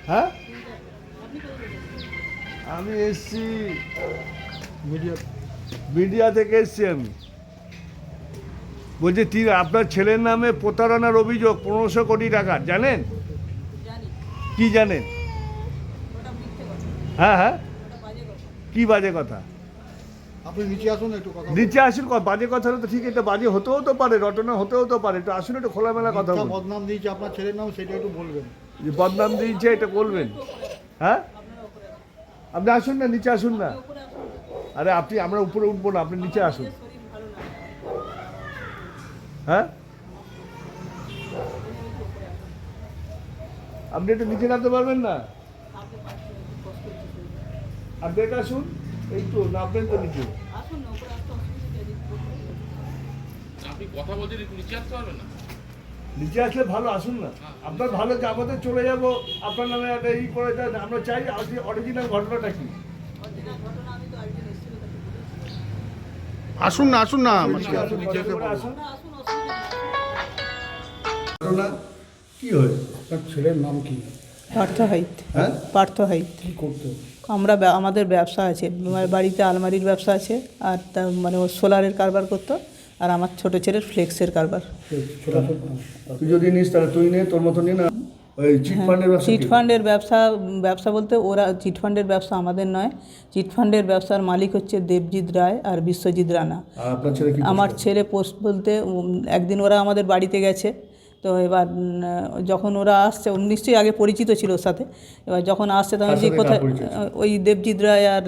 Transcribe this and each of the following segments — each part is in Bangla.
হ্যাঁ, আমি এসছি মিডিয়া থেকে এসছি আমি। বলছি আপনার ছেলের নামে প্রতারণার অভিযোগ 1500 কোটি টাকার, জানেন? কি জানেন? হ্যাঁ হ্যাঁ, কি বাজে কথা? আপনি নিচে আসুন, একটু কথা নিচে আসুন। বাজে কথা হলে তো ঠিক, এটা বাজে হতেও তো পারে, রটনা হতেও তো পারে। একটু আসুন, একটু খোলামেলা কথা বলুন। বদনাম দিয়েছে আপনার ছেলের নাম, সেটা একটু বলবেন। যে বদনাম দিয়েছে এটা বলবেন। হ্যাঁ, আপনি আসুন না, নিচে আসুন না। আরে আপনি, আমরা উপরে উঠবো না, আপনি নিচে আসুন। হ্যাঁ, আপনি একটু নিচে নামতে পারবেন না? আপনি এটা আসুন, একটু নামবেন তো নিচে। আপনি কথা বলছেন, একটু নিচে আসতে পারবেন না? নিচে আসলে ভালো, আসুন না। আপনার ভালো যে আমাদের চলে যাব, আপনার নামে একটা ই করে দেন। আমরা চাই অরিজিনাল ঘটনাটা কি। আসুন না, আসুন না। আসুন। ঘটনা কি হয়েছে? আপনার ছেলের নাম কি? পার্থ হাইত। হ্যাঁ, পার্থ হাইত। কি করতো? আমাদের ব্যবসা আছে, বাড়িতে আলমারির ব্যবসা আছে, আর তার মানে ও সোলারের কারবার করতো, আর আমার ছোটো ছেলের ফ্লেক্সের কারবার। তুই যদি নিস তাহলে তুই নে, তোর মতো নিয়ে না। ওই চিটফান্ডের ব্যবসা। চিটফান্ডের ব্যবসা বলতে ওরা চিটফান্ডের ব্যবসা আমাদের নয়। চিটফান্ডের ব্যবসার মালিক হচ্ছে দেবজিৎ রায় আর বিশ্বজিৎ রানা। আর আপনার ছেলে কি? আমার ছেলে পোস্ট বলতে একদিন ওরা আমাদের বাড়িতে গেছে, তো এবার যখন ওরা আসছে, নিশ্চয়ই আগে পরিচিত ছিল ওর সাথে। এবার যখন আসছে তখন যে কোথায়, ওই দেবজিৎ রায় আর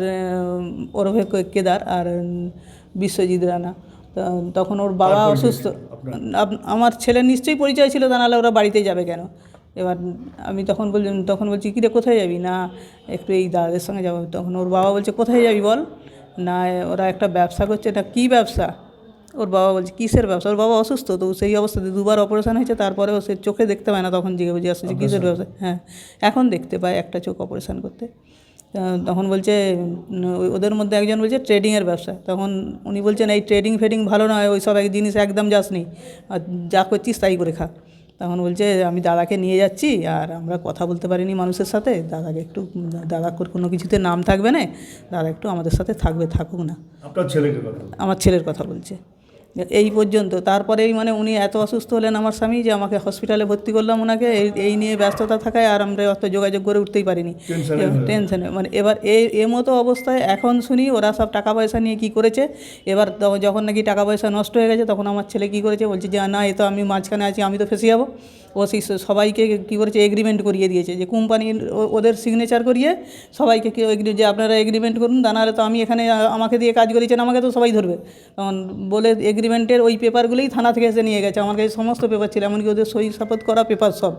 ওরফে কেদার আর বিশ্বজিৎ রানা। তখন ওর বাবা অসুস্থ। আমার ছেলের নিশ্চয়ই পরিচয় ছিল, তা নাহলে ওরা বাড়িতে যাবে কেন? এবার আমি তখন বলছি কিরে কোথায় যাবি? না একটু এই দাদাদের সঙ্গে যাবো। তখন ওর বাবা বলছে কোথায় যাবি বল। না ওরা একটা ব্যবসা করছে। এটা কী ব্যবসা? ওর বাবা বলছে কিসের ব্যবসা? ওর বাবা অসুস্থ, তো সেই অবস্থাতে 2বার অপারেশন হয়েছে, তারপরেও সে চোখে দেখতে পায় না। তখন জিজ্ঞেস আসছে কিসের ব্যবসা? হ্যাঁ, এখন দেখতে পায়, একটা চোখ অপারেশন করতে। তখন বলছে ওদের মধ্যে একজন বলছে ট্রেডিংয়ের ব্যবসা। তখন উনি বলছেন এই ট্রেডিং ফেডিং ভালো নয়, ওই সব জিনিস একদম যাসনি, আর যা করছিস তাই করে খা। তখন বলছে আমি দাদাকে নিয়ে যাচ্ছি, আর আমরা কথা বলতে পারিনি মানুষের সাথে, দাদাকে একটু, দাদা কোনো কিছুতে নাম থাকবে না, দাদা একটু আমাদের সাথে থাকুক না। আপনার ছেলেকে কথা? আমার ছেলের কথা বলছে। এই পর্যন্ত। তারপরেই মানে উনি এত অসুস্থ হলেন আমার স্বামী, যে আমাকে হসপিটালে ভর্তি করলাম ওনাকে। এই নিয়ে ব্যস্ততা থাকায় আর আমরা অত যোগাযোগ করে উঠতেই পারিনি, টেনশনে। মানে এবার এ মতো অবস্থায় এখন শুনি ওরা সব টাকা পয়সা নিয়ে কী করেছে। এবার যখন নাকি টাকা পয়সা নষ্ট হয়ে গেছে, তখন আমার ছেলে কী করেছে, বলছে যে না এ তো আমি মাঝখানে আছি, আমি তো ফেঁসে যাবো। ও সেই সবাইকে কী করেছে, এগ্রিমেন্ট করিয়ে দিয়েছে, যে কোম্পানির ওদের সিগনেচার করিয়ে সবাইকে যে আপনারা এগ্রিমেন্ট করুন, তা নাহলে তো আমি এখানে আমাকে দিয়ে কাজ করিয়েছেন, আমাকে তো সবাই ধরবে। তখন বলে এগ্রিমেন্টের ওই পেপারগুলোই থানা থেকে এসে নিয়ে গেছে। আমার কাছে সমস্ত পেপার ছিল, এমনকি ওদের সই সাপোত করা পেপার সব।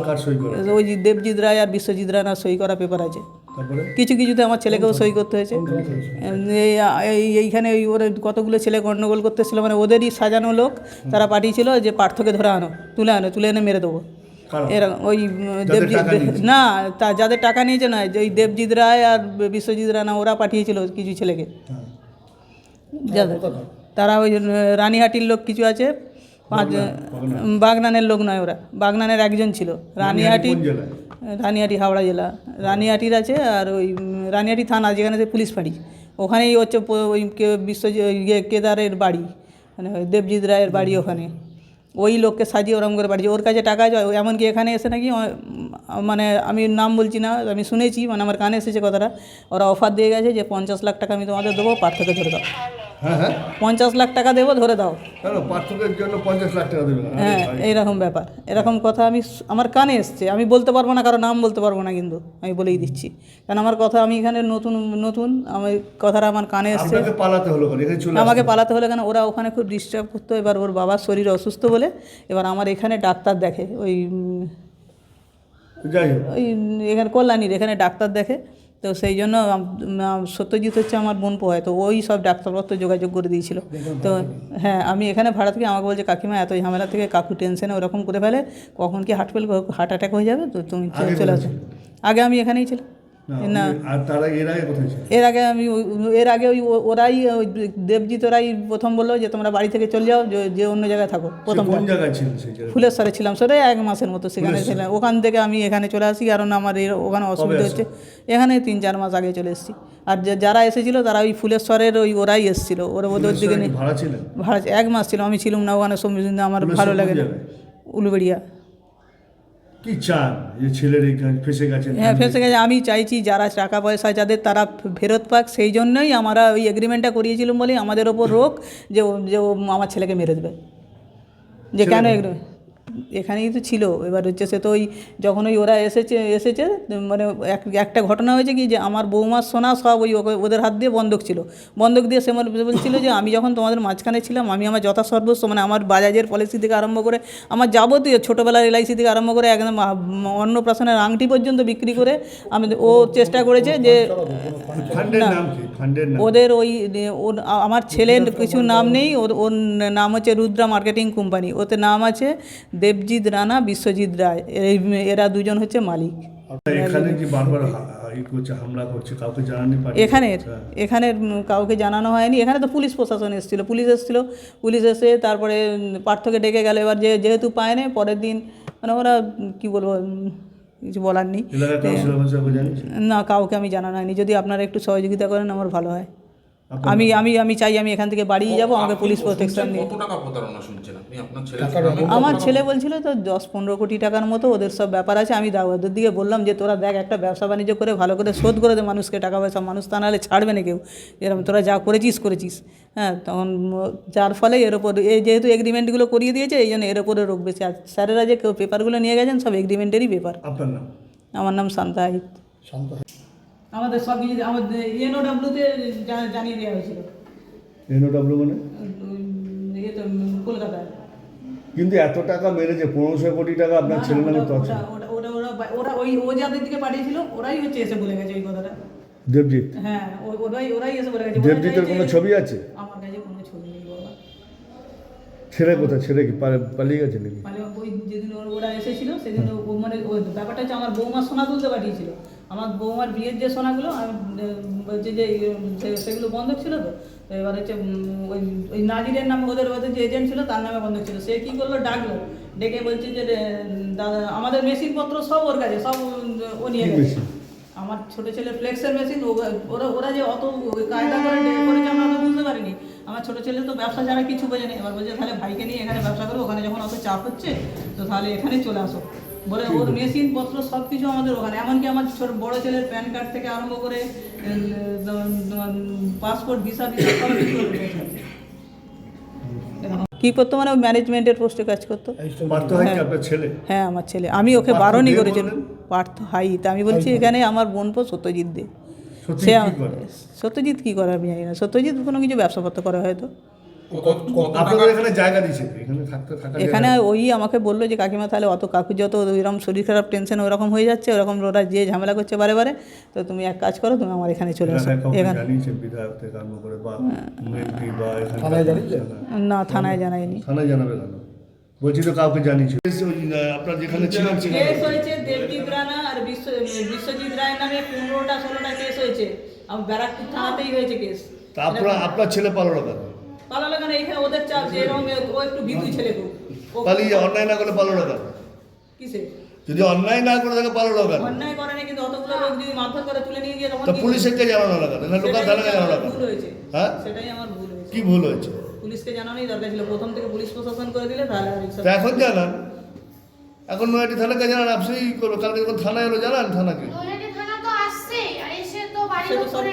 কার সই করা? ওই দেবজিৎ রায় আর বিশ্বজিৎ রানার সই করা পেপার আছে। কিছু কিছুতে আমার ছেলেকেও সই করতে হয়েছে। এইখানে ওরা কতগুলো ছেলে গণ্ডগোল করতেছিল, মানে ওদেরই সাজানো লোক, তারা পাঠিয়েছিল যে পার্থকে ধরে তুলে এনে মেরে দেবো। এরকম ওই দেবজিৎ না, যাদের টাকা নিয়েছে না, যে ওই দেবজিৎ রায় আর বিশ্বজিৎ রানা ওরা পাঠিয়েছিল কিছু ছেলেকে। যাদের তারা ওই রানীহাটির লোক কিছু আছে, বাগনানের লোক নয়, ওরা বাগনানের একজন ছিল। রানীহাটি হাওড়া জেলা। রানীহাটির আছে, আর ওই রানীহাটি থানা যেখানে পুলিশ ফাঁড়ি, ওখানেই হচ্ছে ওই কেদারের বাড়ি, মানে দেবজিৎ রায়ের বাড়ি ওখানে। ওই লোককে সাজিয়ে ওরকম করে বাড়িছে, ওর কাছে টাকা যায়। এমনকি এখানে এসে নাকি, মানে আমি নাম বলছি না, আমি শুনেছি, মানে আমার কানে এসেছে কথাটা, ওরা অফার দিয়ে গেছে যে 50 লাখ টাকা আমি তোমাদের দেবো, পার্থকে ধরে দাও। হ্যাঁ হ্যাঁ, 50 লাখ টাকা দেবো, ধরে দাও। পার্থকের জন্য 50 লাখ টাকা দেবেন? হ্যাঁ, এইরকম ব্যাপার, এরকম কথা আমার কানে এসছে। আমি বলতে পারবো না, কারো নাম বলতে পারবো না, কিন্তু আমি বলেই দিচ্ছি, কারণ আমার কথা, আমি এখানে নতুন আমি কথাটা আমার কানে এসছে। আমাকে পালাতে হলো কেন, ওরা ওখানে খুব ডিস্টার্ব করতো। এবার ওর বাবার শরীর অসুস্থ বলে এবার আমার এখানে ডাক্তার দেখে, ওই এখানে কল্যাণীর এখানে ডাক্তার দেখে। তো সেই জন্য সত্যজিৎ হচ্ছে আমার বোন পোহায়, তো ওই সব ডাক্তারপত্র যোগাযোগ করে দিয়েছিল। তো হ্যাঁ, আমি এখানে ভাড়া থেকে, আমাকে বলছে কাকিমা এত ঝামেলা থেকে কাকু টেনশনে ওরকম করে ফেলে, কখন কি হার্ট অ্যাটাক হয়ে যাবে, তো তুমি চলে আসো। আগে আমি এখানেই ছিলাম। না আর তারা এর আগে কোথায় ছিল? এর আগে ওরাই ওই দেবজিৎ ওরাই প্রথম বললো যে তোমরা বাড়ি থেকে চলে যাও, যে অন্য জায়গায় থাকো। প্রথম কোন জায়গায় ছিল সেই জায়গায়? ফুলেশ্বরে ছিলাম, সেটাই 1 মাসের মতো সেখানে ছিলাম। ওখান থেকে আমি এখানে চলে আসি, কারণ আমার ওখানে অসুবিধা হচ্ছে। এখানে 3-4 মাস আগে চলে এসেছি। আর যারা এসেছিলো তারা ওই ফুলেশ্বরের ওরাই এসেছিলো, ওদের দিকে নিয়ে ভাড়া ছিলেন? ভাড়া 1 মাস ছিলাম, আমি ছিলাম না ওখানে। আমার ভালো লাগে না। উলুবেড়িয়া। কি চান যে ছেলের ফেসে গেছে? হ্যাঁ, ফেসে গেছে। আমি চাইছি যারা টাকা পয়সা যাদের তারা ফেরত পাক। সেই জন্যই আমরা ওই এগ্রিমেন্টটা করিয়েছিলাম বলেই আমাদের ওপর রোক যে ও আমার ছেলেকে মেরে দেবে। যে কেন এখানেই তো ছিল। এবার হচ্ছে সে তো ওই যখন ওরা এসেছে মানে একটা ঘটনা হয়েছে কি, যে আমার বৌমার সোনা সব ওদের হাত দিয়ে বন্ধক ছিল। বন্ধক দিয়ে সে বলছিল যে আমি যখন তোমাদের মাঝখানে ছিলাম, আমি আমার যথাসর্বস্ব মানে আমার বাজাজের পলিসি থেকে আরম্ভ করে আমার যাবতীয় ছোটোবেলার LIC থেকে আরম্ভ করে একদম অন্নপ্রাশনের আংটি পর্যন্ত বিক্রি করে ও চেষ্টা করেছে যে ওদের আমার ছেলের কিছু নাম নেই, ওর নাম হচ্ছে রুদ্রা মার্কেটিং কোম্পানি। ওতে নাম আছে দেবজিৎ রানা, বিশ্বজিৎ রায়। এরা দুজন হচ্ছে মালিক। এখানে কি বারবার হামলা করছে, কাউকে জানানি? এখানের কাউকে জানানো হয়নি। এখানে তো পুলিশ প্রশাসন এসেছিলো, পুলিশ এসে তারপরে পার্থকে ডেকে গেল। এবার যেহেতু পায় না, পরের দিন মানে ওরা কী বলবো, কিছু বলার নেই। না, কাউকে আমি জানানো হয়নি। যদি আপনারা একটু সহযোগিতা করেন আমার ভালো হয়। আমি চাই আমি এখান থেকে বাড়িয়ে যাবো, আমাকে পুলিশ প্রোটেকশন দিয়ে। কত টাকা প্রতারণা শুনছেন আপনি আপনার ছেলে? আমার ছেলে বলছিল তো 10-15 কোটি টাকার মতো ওদের সব ব্যাপার আছে। আমি ওদের দিকে বললাম যে তোরা দেখ, একটা ব্যবসা বাণিজ্য করে ভালো করে শোধ করে দে মানুষকে টাকা পয়সা, মানুষ তা নাহলে ছাড়বে না কেউ। এরকম তোরা যা করেছিস। হ্যাঁ, তখন যার ফলে এর ওপর যেহেতু এগ্রিমেন্টগুলো করিয়ে দিয়েছে, এই জন্য এর ওপরে রোগ বেশি। আর স্যারেরা যে কেউ পেপারগুলো নিয়ে গেছেন সব এগ্রিমেন্টেরই পেপার। আপনার নাম? আমার নাম শান্তা আহিত। আমাদের সব কিছু আমাদের NOW-তে জানিয়ে দেওয়া হয়েছিল। NOW মানে? তো কলকাতায়। কিন্তু এত টাকা মেরেছে, 1500 কোটি টাকা আপনার ছেলের নামে তো আছে। ওরা ও যাদের দিকে পাঠিয়েছিল ওরাই হচ্ছে এসে বলে গেছে ওই কথাটা। দেবজিৎ? হ্যাঁ, ওরাই এসে বলে গেছে। দেবজিতের কোনো ছবি আছে? আমার কাছে কোনো ছবি নেই বাবা। ছেলে কোথায়? ছেলে কি পালিয়ে গেছে নাকি? ওই যেদিন ওরা এসেছিল সেদিন মানে ওই ব্যাপারটা হচ্ছে আমার বৌমার সোনা তুলতে পাঠিয়েছিল। আমার বৌমার বিয়ের যে সোনাগুলো বলছে যে সেগুলো বন্ধক ছিল। তো এবার হচ্ছে ওই নাজিরের নামে ওদের যে এজেন্ট ছিল তার নামে বন্ধক ছিল। সে কী করলো, ডাকলো, ডেকে বলছে যে দাদা আমাদের মেশিনপত্র সব ওর কাছে, সব ও নিয়ে গেছে। আমার ছোটো ছেলের ফ্লেক্সের মেশিন, ওরা যে অত কায়দা করে করেছে আমরা তো বুঝতে পারিনি। আমার ছোটো ছেলে তো ব্যবসা ছাড়া কিছু বোঝেনি। এবার বলছে তাহলে ভাইকে নিয়ে এখানে ব্যবসা করো, ওখানে যখন অত চাপ হচ্ছে তো তাহলে এখানে চলে আসো বলে ওর মেশিনপত্র সব কিছু আমাদের ওখানে। এমনকি আমার বড়ো ছেলের প্যান কার্ড থেকে আরম্ভ করে পাসপোর্ট, ভিসা সব কিছু কী করতো, মানে ম্যানেজমেন্টের পোস্টে কাজ করতো। হ্যাঁ, আমার ছেলে। আমি ওকে বারণই করেছিলাম, পার্থ হাইত। আমি বলছি এখানে আমার বোনপো সত্যজিৎ দে। সত্যজিৎ কী করে আমি জানি না। সত্যজিৎ কোনো কিছু ব্যবসাপত্র করে হয়তো। এখানে ওই আমাকে বললো যে কাকিমা তাহলে অত কাকু যত ওইরকম শরীর খারাপ টেনশন ওরকম হয়ে যাচ্ছে, ওরকম ওরা যে ঝামেলা করছে বারে, তো তুমি এক কাজ করো, তুমি আমার এখানে চলে আসো। না, থানায় জানাইনি। বলছি তো কাউকে জানিয়েছি। আপনার যেখানে ছিলেন কেস হয়েছে দেবজিৎ রানা আর বিশ্বজিৎ রায়ের নামে 15টা-16টা কেস হয়েছে। আমার ব্যারাকপুর থানাতেই হয়েছে কেস। তারপর আপনার ছেলে পালালো কেন? পালালো কেন? এখানে ওদের চাপ যে এরকম ও একটু ভীতু ছেলে খুব। পালিয়ে অন্যায় না করে পালালো কেন? কিসে? যদি অন্যায় না করে তাকে পালালো কেন? অন্যায় করে না, কিন্তু অতগুলো লোক যদি মারধর করে তুলে নিয়ে গিয়ে তখন তো পুলিশকে জানানো না কেন? না লোকাল থানাকে জানানো না কেন? ভুল হয়েছে। হ্যাঁ, সেটাই আমার ভুল হয়েছে। কি ভুল হয়েছে? পুলিশকে জানানোই দরকার ছিল। প্রথম থেকে পুলিশ প্রশাসন করে দিলে তাহলে আর এখন জানান। এখন নয়টি থানাকে জানান, আপনি করবো। কালকে যখন থানায় এলো জানান থানাকে। থানা তো আসছে আর এসে তো বাড়ির উপরে